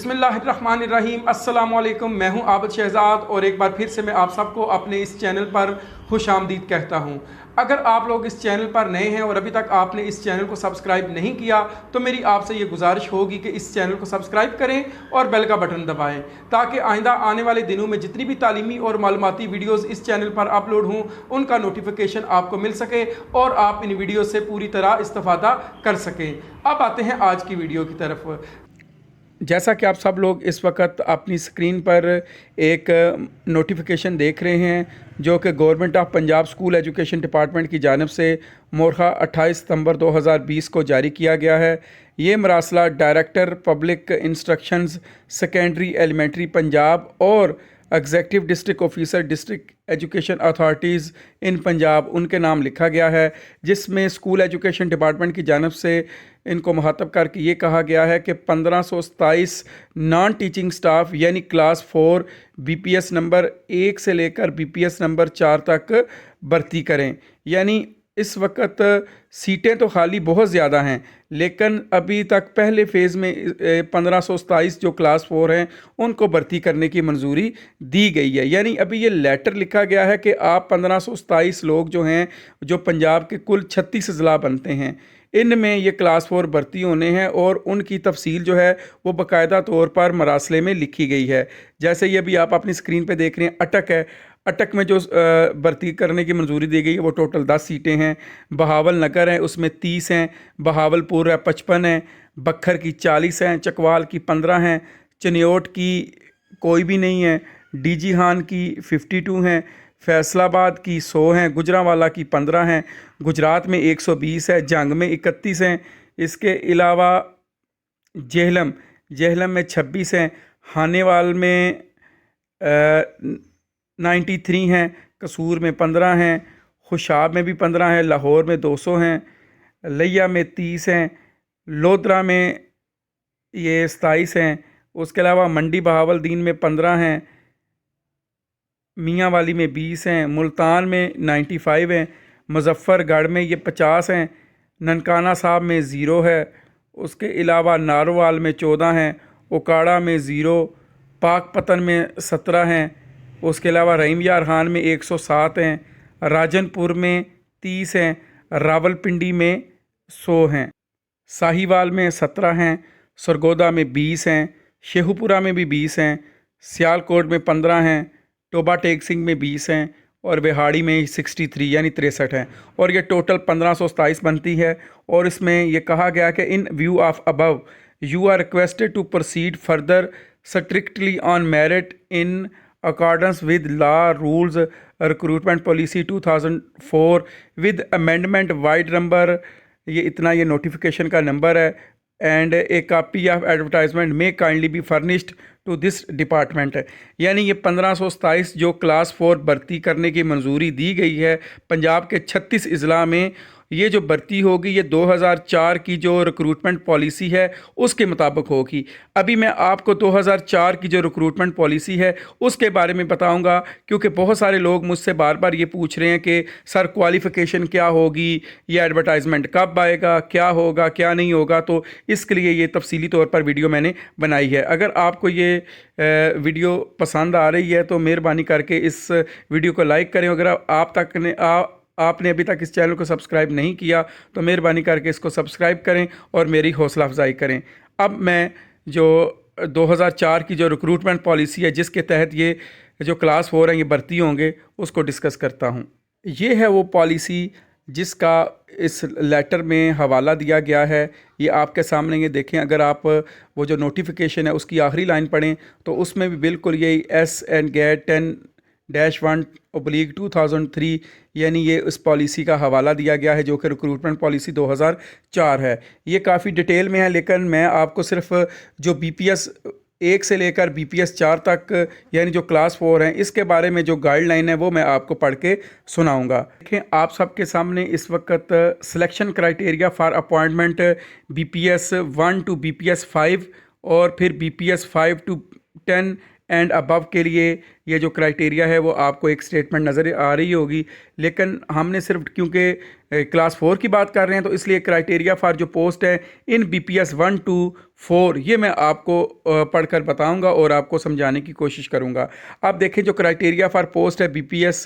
बिस्मिल्लाहिर्रहमानिर्रहीम अस्सलाम वालेकुम। मैं हूं आबिद शहजाद और एक बार फिर से मैं आप सबको अपने इस चैनल पर खुशामदीद कहता हूं। अगर आप लोग इस चैनल पर नए हैं और अभी तक आपने इस चैनल को सब्सक्राइब नहीं किया तो मेरी आपसे ये गुजारिश होगी कि इस चैनल को सब्सक्राइब करें और बेल का बटन दबाएं ताकि आइंदा आने वाले दिनों में जितनी भी तालीमी और मालूमाती वीडियोज़ इस चैनल पर अपलोड हों उनका नोटिफिकेशन आपको मिल सके और आप इन वीडियो से पूरी तरह इस्तेफादा कर सकें। अब आते हैं आज की वीडियो की तरफ। जैसा कि आप सब लोग इस वक्त अपनी स्क्रीन पर एक नोटिफिकेशन देख रहे हैं जो कि government of Punjab school education department की जानिब से मोरखा 28 सितंबर 2020 को जारी किया गया है। ये मरासला director public instructions secondary elementary Punjab और executive district officer district education authorities in Punjab उनके नाम लिखा गया है, जिसमें स्कूल एजुकेशन डिपार्टमेंट की जानिब से इनको मुखातब करके ये कहा गया है कि 1527 नॉन टीचिंग स्टाफ यानी क्लास 4 बीपीएस नंबर 1 से लेकर बीपीएस नंबर 4 तक भर्ती करें। यानी इस वक्त सीटें तो खाली बहुत ज़्यादा हैं, लेकिन अभी तक पहले फ़ेज़ में 1527 जो क्लास 4 हैं उनको भर्ती करने की मंजूरी दी गई है। यानी अभी ये लेटर लिखा गया है कि आप 1527 लोग जो हैं, जो पंजाब के कुल 36 अजला बनते हैं, इनमें ये क्लास 4 भर्ती होने हैं और उनकी तफसील जो है वो बाकायदा तौर पर मरासले में लिखी गई है। जैसे ये अभी आप अपनी स्क्रीन पे देख रहे हैं, अटक है, अटक में जो भर्ती करने की मंजूरी दी गई है वो टोटल 10 सीटें हैं। बहावल नगर है, उसमें 30 हैं। बहावलपुर है 55 हैं। बखर की 40 हैं। चकवाल की 15 हैं। चनियोट की कोई भी नहीं है। डीजी खान की 52 हैं। फैसलाबाद की 100 हैं। गुजरांवाला की 15 हैं। गुजरात में 120 है। जंग में 31 हैं। इसके अलावा जेहलम में 26 हैं। हानेवाल में 93 हैं। कसूर में 15 हैं। खुशाब में भी 15 हैं। लाहौर में 200 हैं। लिया में 30 हैं। लोधरा में ये 27 हैं। उसके अलावा मंडी बहावलदीन में 15 हैं। मियाँ वाली में 20 हैं। मुल्तान में 95 हैं। मुजफ्फरगढ़ में ये 50 हैं। ननकाना साहब में 0 है। उसके अलावा नारोवाल में 14 हैं। उकाड़ा में 0। पाकपतन में 17 हैं। उसके अलावा रहीम यार खान में 107 हैं। राजनपुर में 30 हैं। रावलपिंडी में 100 हैं। साहिवाल में 17 हैं। सरगोदा में 20 हैं। शेखुपुरा में भी 20 हैं। सियालकोट में 15 हैं। टोबा टेक सिंह में 20 हैं और बिहाड़ी में 63 यानी 63 हैं और ये टोटल 1527 बनती है। और इसमें यह कहा गया कि in view of above you are requested to proceed further strictly on merit in accordance with law rules recruitment policy 2004 with amendment vide number, ये इतना ये नोटिफिकेशन का नंबर है, and a copy of advertisement में kindly be furnished to this department है। यानी ये 1527 जो क्लास 4 भर्ती करने की मंजूरी दी गई है पंजाब के 36 अजला में, ये जो भर्ती होगी ये 2004 की जो रिक्रूटमेंट पॉलिसी है उसके मुताबिक होगी। अभी मैं आपको 2004 की जो रिक्रूटमेंट पॉलिसी है उसके बारे में बताऊंगा, क्योंकि बहुत सारे लोग मुझसे बार बार ये पूछ रहे हैं कि सर क्वालिफ़िकेशन क्या होगी, ये एडवर्टाइजमेंट कब आएगा, क्या होगा क्या नहीं होगा। तो इसके लिए ये तफसीली तौर पर वीडियो मैंने बनाई है। अगर आपको ये वीडियो पसंद आ रही है तो मेहरबानी करके इस वीडियो को लाइक करें। अगर आपने अभी तक इस चैनल को सब्सक्राइब नहीं किया तो मेहरबानी करके इसको सब्सक्राइब करें और मेरी हौसला अफजाई करें। अब मैं जो 2004 की जो रिक्रूटमेंट पॉलिसी है जिसके तहत ये जो क्लास 4 हैं ये भर्ती होंगे उसको डिस्कस करता हूँ। ये है वो पॉलिसी जिसका इस लेटर में हवाला दिया गया है। ये आपके सामने ये देखें। अगर आप वो जो नोटिफिकेशन है उसकी आखिरी लाइन पढ़ें तो उसमें भी बिल्कुल यही SN-GAD 10-1/2003 यानी ये उस पॉलिसी का हवाला दिया गया है जो कि रिक्रूटमेंट पॉलिसी 2004 है। ये काफ़ी डिटेल में है, लेकिन मैं आपको सिर्फ जो BPS 1 से लेकर BPS 4 तक यानी जो क्लास 4 हैं इसके बारे में जो गाइडलाइन है वो मैं आपको पढ़ के सुनाऊंगा। देखें आप सबके सामने इस वक्त selection criteria for appointment BPS 1 to BPS 5 और फिर BPS 5 to 10 एंड अबव के लिए ये जो क्राइटेरिया है वो आपको एक स्टेटमेंट नज़र आ रही होगी, लेकिन हमने सिर्फ क्योंकि क्लास 4 की बात कर रहे हैं तो इसलिए क्राइटेरिया फॉर जो पोस्ट है इन BPS 1 to 4 ये मैं आपको पढ़कर बताऊंगा और आपको समझाने की कोशिश करूंगा। आप देखें जो क्राइटेरिया फॉर पोस्ट है BPS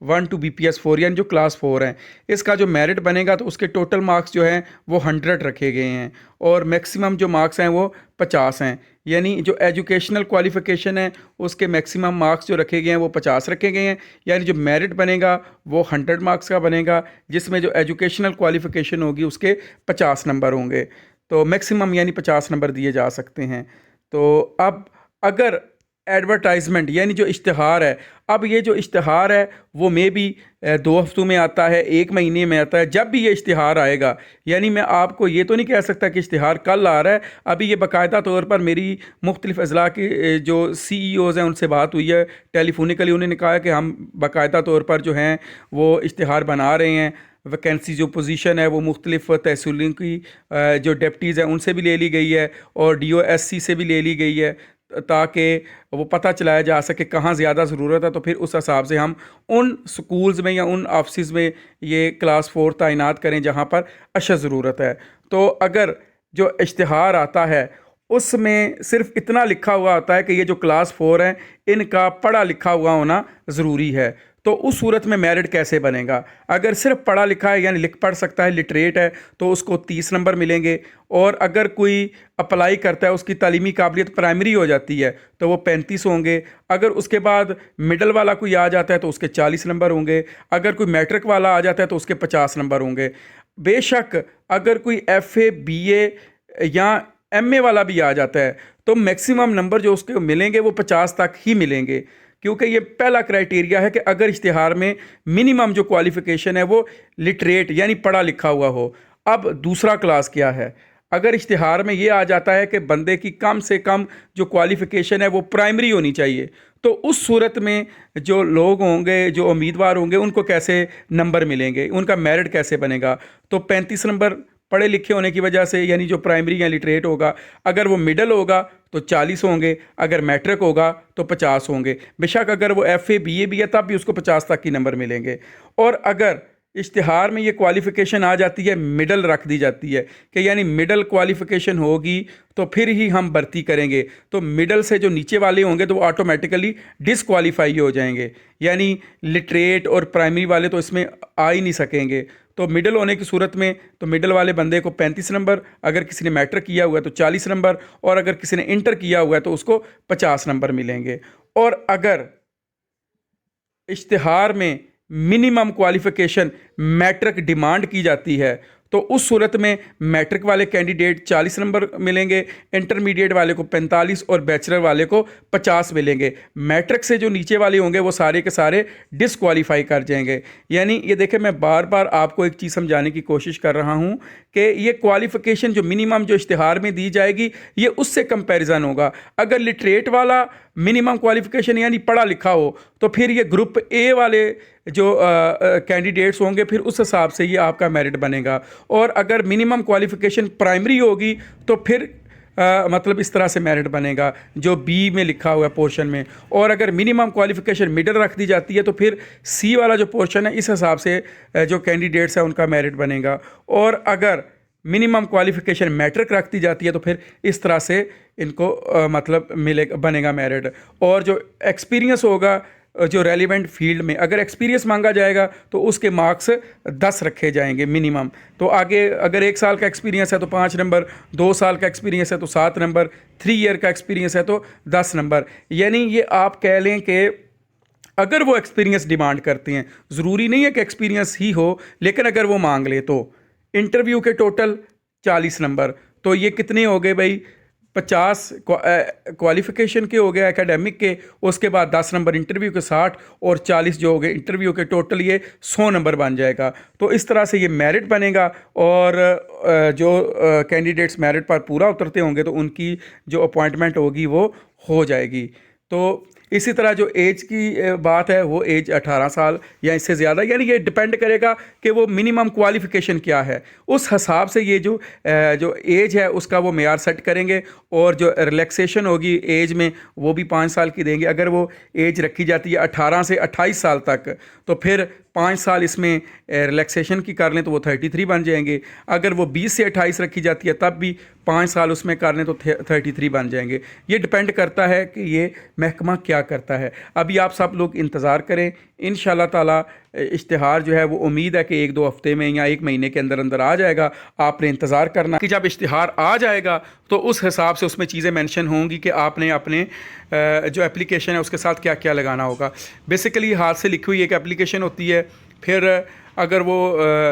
1 to BPS 4 यानी जो क्लास 4 है, इसका जो मेरिट बनेगा तो उसके टोटल मार्क्स जो हैं वो 100 रखे गए हैं और मैक्सिमम जो मार्क्स हैं वो 50 हैं। यानी जो एजुकेशनल क्वालिफ़िकेशन है उसके मैक्सिमम मार्क्स जो रखे गए हैं वो 50 रखे गए हैं, यानी जो मेरिट बनेगा वो 100 मार्क्स का बनेगा, जिसमें जो एजुकेशनल क्वालिफ़िकेशन होगी उसके 50 नंबर होंगे। तो मैक्सिमम यानी 50 नंबर दिए जा सकते हैं। तो अब अगर एडवर्टाइजमेंट यानी जो इश्तिहार है, अब ये जो इश्तिहार है वो मे भी 2 हफ्तों में आता है, 1 महीने में आता है, जब भी ये इश्तिहार आएगा, यानी मैं आपको ये तो नहीं कह सकता कि इश्तिहार कल आ रहा है। अभी ये बाकायदा तौर पर मेरी मुख्तलिफ़ अज़ला के जो CEOज़ हैं उनसे बात हुई है टेलीफोनिकली, उन्होंने कहा कि हम बाकायदा तौर पर जो हैं वो इश्तिहार बना रहे हैं। वैकेंसी जो पोजीशन है वो मुख्तलिफ़ तहसीलों की जो डिप्टीज़ हैं उनसे भी ले ली गई है और DOSC से भी ले ली गई है, ताकि वो पता चलाया जा सके कहाँ ज़्यादा ज़रूरत है, तो फिर उस हिसाब से हम उन स्कूल्स में या उन ऑफिस में ये क्लास 4 तैनात करें जहाँ पर अशद ज़रूरत है। तो अगर जो इश्तिहार आता है उसमें सिर्फ इतना लिखा हुआ होता है कि ये जो क्लास 4 हैं इनका पढ़ा लिखा हुआ होना ज़रूरी है, तो उस सूरत में मेरिट कैसे बनेगा? अगर सिर्फ पढ़ा लिखा है यानी लिख पढ़ सकता है, लिटरेट है, तो उसको 30 नंबर मिलेंगे। और अगर कोई अप्लाई करता है उसकी तालीमी काबिलियत प्राइमरी हो जाती है तो वो 35 होंगे। अगर उसके बाद मिडल वाला कोई आ जाता है तो उसके 40 नंबर होंगे। अगर कोई मैट्रिक वाला आ जाता है तो उसके 50 नंबर होंगे। बेशक अगर कोई FA BA या MA वाला भी आ जाता है तो मैक्सिमम नंबर जो उसके मिलेंगे वो 50 तक ही मिलेंगे, क्योंकि ये पहला क्राइटेरिया है कि अगर इश्तिहार में मिनिमम जो क्वालिफ़िकेशन है वो लिटरेट यानी पढ़ा लिखा हुआ हो। अब दूसरा क्लास क्या है? अगर इश्तिहार में ये आ जाता है कि बंदे की कम से कम जो क्वालिफ़िकेशन है वो प्राइमरी होनी चाहिए, तो उस सूरत में जो लोग होंगे, जो उम्मीदवार होंगे, उनको कैसे नंबर मिलेंगे, उनका मेरिट कैसे बनेगा? तो 35 नंबर पढ़े लिखे होने की वजह से यानी जो प्राइमरी या लिटरेट होगा, अगर वो मिडल होगा तो 40 होंगे, अगर मैट्रिक होगा तो 50 होंगे। बेशक अगर वो FA BA भी है तब भी उसको 50 तक की नंबर मिलेंगे। और अगर इश्तिहार में ये क्वालिफ़िकेशन आ जाती है, मिडल रख दी जाती है कि यानी मिडल क्वालिफ़िकेशन होगी तो फिर ही हम भर्ती करेंगे, तो मिडल से जो नीचे वाले होंगे तो वो ऑटोमेटिकली डिसक्वालीफाई हो जाएंगे, यानी लिटरेट और प्राइमरी वाले तो इसमें आ ही नहीं सकेंगे। तो मिडल होने की सूरत में तो मिडल वाले बंदे को 35 नंबर, अगर किसी ने मैट्रिक किया हुआ है तो 40 नंबर, और अगर किसी ने इंटर किया हुआ है तो उसको 50 नंबर मिलेंगे। और अगर इश्तिहार में मिनिमम क्वालिफ़िकेशन मैट्रिक डिमांड की जाती है तो उस सूरत में मैट्रिक वाले कैंडिडेट 40 नंबर मिलेंगे, इंटरमीडिएट वाले को 45 और बैचलर वाले को 50 मिलेंगे। मैट्रिक से जो नीचे वाले होंगे वो सारे के सारे डिसक्वालीफाई कर जाएंगे। यानी ये देखें, मैं बार बार आपको एक चीज़ समझाने की कोशिश कर रहा हूँ कि ये क्वालिफ़िकेशन जो मिनिमम जो इश्तिहार में दी जाएगी ये उससे कंपैरिजन होगा। अगर लिटरेट वाला मिनिमम क्वालिफ़िकेशन यानी पढ़ा लिखा हो तो फिर ये ग्रुप A वाले जो कैंडिडेट्स होंगे फिर उस हिसाब से ये आपका मेरिट बनेगा। और अगर मिनिमम क्वालिफ़िकेशन प्राइमरी होगी तो फिर मतलब इस तरह से मेरिट बनेगा जो B में लिखा हुआ है पोर्शन में। और अगर मिनिमम क्वालिफ़िकेशन मिडल रख दी जाती है तो फिर C वाला जो पोर्शन है इस हिसाब से जो कैंडिडेट्स हैं उनका मेरिट बनेगा। और अगर मिनिमम क्वालिफ़िकेशन मैट्रिक रख दी जाती है तो फिर इस तरह से इनको मतलब बनेगा मेरिट। और जो एक्सपीरियंस होगा जो रेलिवेंट फील्ड में, अगर एक्सपीरियंस मांगा जाएगा तो उसके मार्क्स 10 रखे जाएंगे मिनिमम। तो आगे अगर 1 साल का एक्सपीरियंस है तो 5 नंबर, 2 साल का एक्सपीरियंस है तो 7 नंबर, 3 ईयर का एक्सपीरियंस है तो 10 नंबर। यानी ये आप कह लें कि अगर वो एक्सपीरियंस डिमांड करते हैं, ज़रूरी नहीं है कि एक्सपीरियंस ही हो, लेकिन अगर वो मांग ले तो इंटरव्यू के टोटल 40 नंबर, तो ये कितने हो गए भाई? 50 क्वालिफ़िकेशन के हो गए एकेडमिक के, उसके बाद 10 नंबर इंटरव्यू के 60 और 40 जो हो गए इंटरव्यू के, टोटल ये 100 नंबर बन जाएगा। तो इस तरह से ये मेरिट बनेगा। और जो कैंडिडेट्स मेरिट पर पूरा उतरते होंगे तो उनकी जो अपॉइंटमेंट होगी वो हो जाएगी। तो इसी तरह जो एज की बात है वो एज 18 साल या इससे ज़्यादा, यानी ये डिपेंड करेगा कि वो मिनिमम क्वालिफ़िकेशन क्या है, उस हिसाब से ये जो एज है उसका वो मेयार सेट करेंगे। और जो रिलैक्सेशन होगी एज में वो भी 5 साल की देंगे। अगर वो एज रखी जाती है 18 से 28 साल तक तो फिर 5 साल इसमें रिलैक्सेशन की कर लें तो वो 33 बन जाएंगे। अगर वो 20 से 28 रखी जाती है तब भी 5 साल उसमें कर लें तो 33 बन जाएंगे। ये डिपेंड करता है कि ये महकमा क्या करता है। अभी आप सब लोग इंतज़ार करें, इंशाल्लाह ताला इश्तिहार जो है वो उम्मीद है कि 1-2 हफ्ते में या 1 महीने के अंदर अंदर आ जाएगा। आपने इंतज़ार करना कि जब इश्तिहार आ जाएगा तो उस हिसाब से उसमें चीज़ें मेंशन होंगी कि आपने अपने जो एप्लीकेशन है उसके साथ क्या क्या लगाना होगा। बेसिकली हाथ से लिखी हुई एक एप्लीकेशन होती है। फिर अगर वो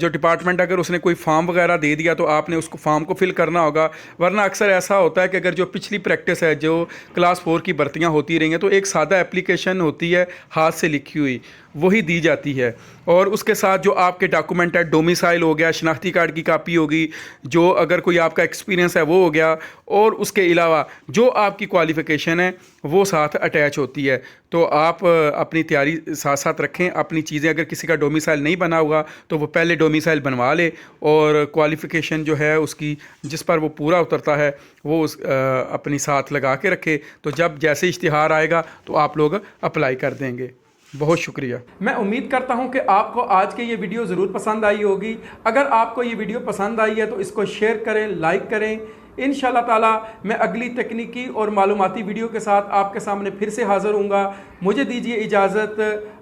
जो डिपार्टमेंट अगर उसने कोई फॉर्म वगैरह दे दिया तो आपने उसको फॉर्म को फिल करना होगा। वरना अक्सर ऐसा होता है कि अगर जो पिछली प्रैक्टिस है, जो क्लास 4 की भर्तियां होती रही हैं, तो एक सादा एप्लीकेशन होती है हाथ से लिखी हुई, वही दी जाती है। और उसके साथ जो आपके डॉक्यूमेंट है, डोमिसाइल हो गया, शनाख्ती कार्ड की कापी होगी, जो अगर कोई आपका एक्सपीरियंस है वो हो गया, और उसके अलावा जो आपकी क्वालिफ़िकेशन है वो साथ अटैच होती है। तो आप अपनी तैयारी साथ साथ रखें। अपनी चीज़ें, अगर किसी का डोमिसाइल नहीं बना होगा तो वो पहले डोमिसाइल बनवा ले, और क्वालिफ़िकेशन जो है उसकी जिस पर वो पूरा उतरता है वो अपनी साथ लगा के रखे। तो जब जैसे इश्तिहार आएगा तो आप लोग अप्लाई कर देंगे। बहुत शुक्रिया। मैं उम्मीद करता हूं कि आपको आज की ये वीडियो ज़रूर पसंद आई होगी। अगर आपको ये वीडियो पसंद आई है तो इसको शेयर करें, लाइक करें। इंशाल्लाह ताला मैं अगली तकनीकी और मालूमाती वीडियो के साथ आपके सामने फिर से हाज़िर हूँगा। मुझे दीजिए इजाज़त।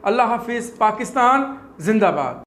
अल्लाह हाफिज़। पाकिस्तान जिंदाबाद।